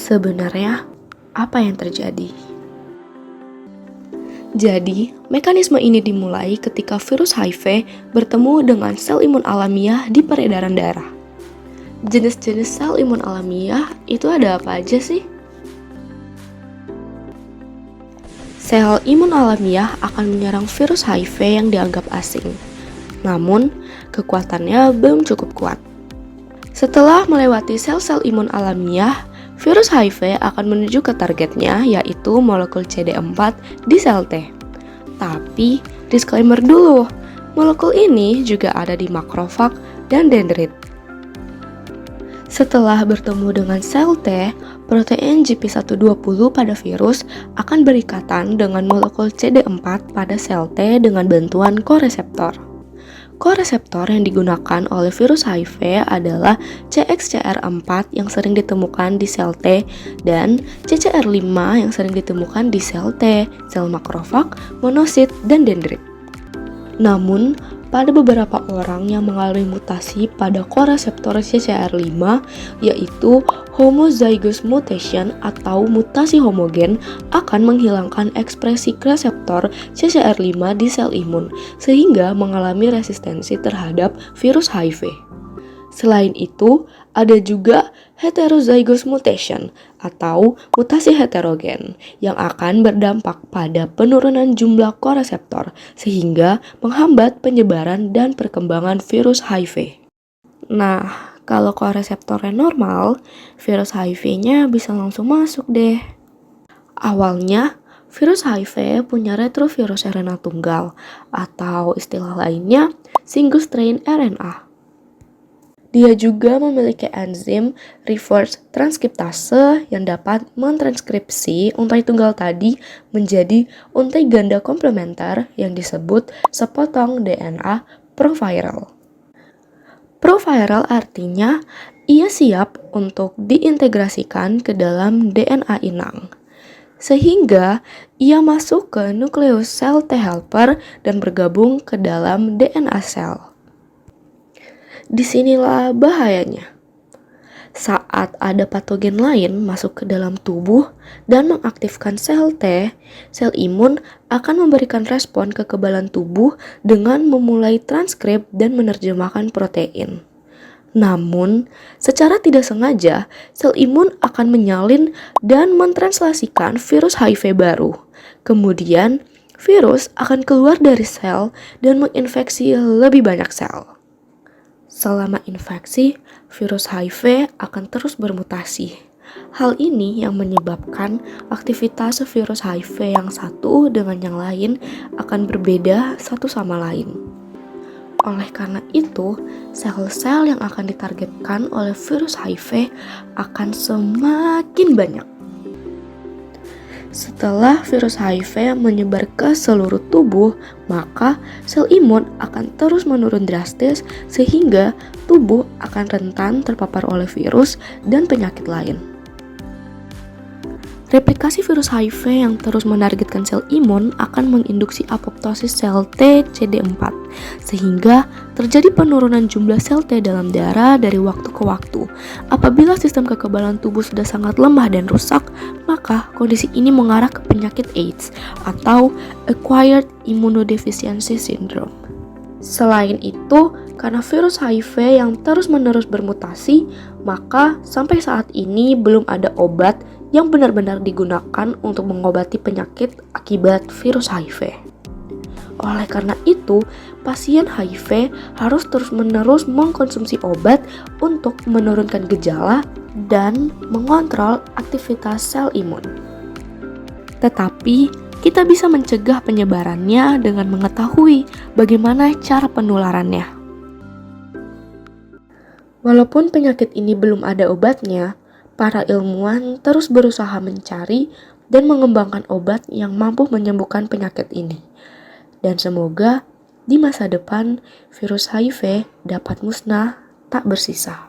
Sebenarnya, apa yang terjadi? Jadi, mekanisme ini dimulai ketika virus HIV bertemu dengan sel imun alamiah di peredaran darah. Jenis-jenis sel imun alamiah itu ada apa aja sih? Sel imun alamiah akan menyerang virus HIV yang dianggap asing. Namun, kekuatannya belum cukup kuat. Setelah melewati sel-sel imun alamiah, virus HIV akan menuju ke targetnya, yaitu molekul CD4 di sel T. Tapi, disclaimer dulu, molekul ini juga ada di makrofag dan dendrit. Setelah bertemu dengan sel T, protein GP120 pada virus akan berikatan dengan molekul CD4 pada sel T dengan bantuan koreseptor. Koreseptor yang digunakan oleh virus HIV adalah CXCR4 yang sering ditemukan di sel T dan CCR5 yang sering ditemukan di sel T, sel makrofag, monosit, dan dendrit. Namun, pada beberapa orang yang mengalami mutasi pada koreseptor CCR5, yaitu homozygous mutation atau mutasi homogen, akan menghilangkan ekspresi reseptor CCR5 di sel imun, sehingga mengalami resistensi terhadap virus HIV. Selain itu, ada juga heterozygous mutation atau mutasi heterogen yang akan berdampak pada penurunan jumlah koreseptor sehingga menghambat penyebaran dan perkembangan virus HIV. Nah, kalau koreseptornya normal, virus HIV-nya bisa langsung masuk deh. Awalnya, virus HIV punya retrovirus RNA tunggal atau istilah lainnya single strain RNA. Dia juga memiliki enzim reverse transkriptase yang dapat mentranskripsi untai tunggal tadi menjadi untai ganda komplementer yang disebut sepotong DNA proviral. Proviral artinya ia siap untuk diintegrasikan ke dalam DNA inang, sehingga ia masuk ke nukleus sel T helper dan bergabung ke dalam DNA sel. Disinilah bahayanya. Saat ada patogen lain masuk ke dalam tubuh dan mengaktifkan sel T, sel imun akan memberikan respon kekebalan tubuh dengan memulai transkrip dan menerjemahkan protein. Namun, secara tidak sengaja, sel imun akan menyalin dan mentranslasikan virus HIV baru. Kemudian, virus akan keluar dari sel dan menginfeksi lebih banyak sel. Selama infeksi, virus HIV akan terus bermutasi. Hal ini yang menyebabkan aktivitas virus HIV yang satu dengan yang lain akan berbeda satu sama lain. Oleh karena itu, sel-sel yang akan ditargetkan oleh virus HIV akan semakin banyak. Setelah virus HIV menyebar ke seluruh tubuh, maka sel imun akan terus menurun drastis sehingga tubuh akan rentan terpapar oleh virus dan penyakit lain. Replikasi virus HIV yang terus menargetkan sel imun akan menginduksi apoptosis sel T CD4 sehingga terjadi penurunan jumlah sel T dalam darah dari waktu ke waktu. Apabila sistem kekebalan tubuh sudah sangat lemah dan rusak, maka kondisi ini mengarah ke penyakit AIDS atau Acquired Immunodeficiency Syndrome. Selain itu, karena virus HIV yang terus-menerus bermutasi, maka sampai saat ini belum ada obat yang benar-benar digunakan untuk mengobati penyakit akibat virus HIV. Oleh karena itu, pasien HIV harus terus-menerus mengkonsumsi obat untuk menurunkan gejala dan mengontrol aktivitas sel imun. Tetapi, kita bisa mencegah penyebarannya dengan mengetahui bagaimana cara penularannya. Walaupun penyakit ini belum ada obatnya, para ilmuwan terus berusaha mencari dan mengembangkan obat yang mampu menyembuhkan penyakit ini. Dan semoga di masa depan virus HIV dapat musnah tak bersisa.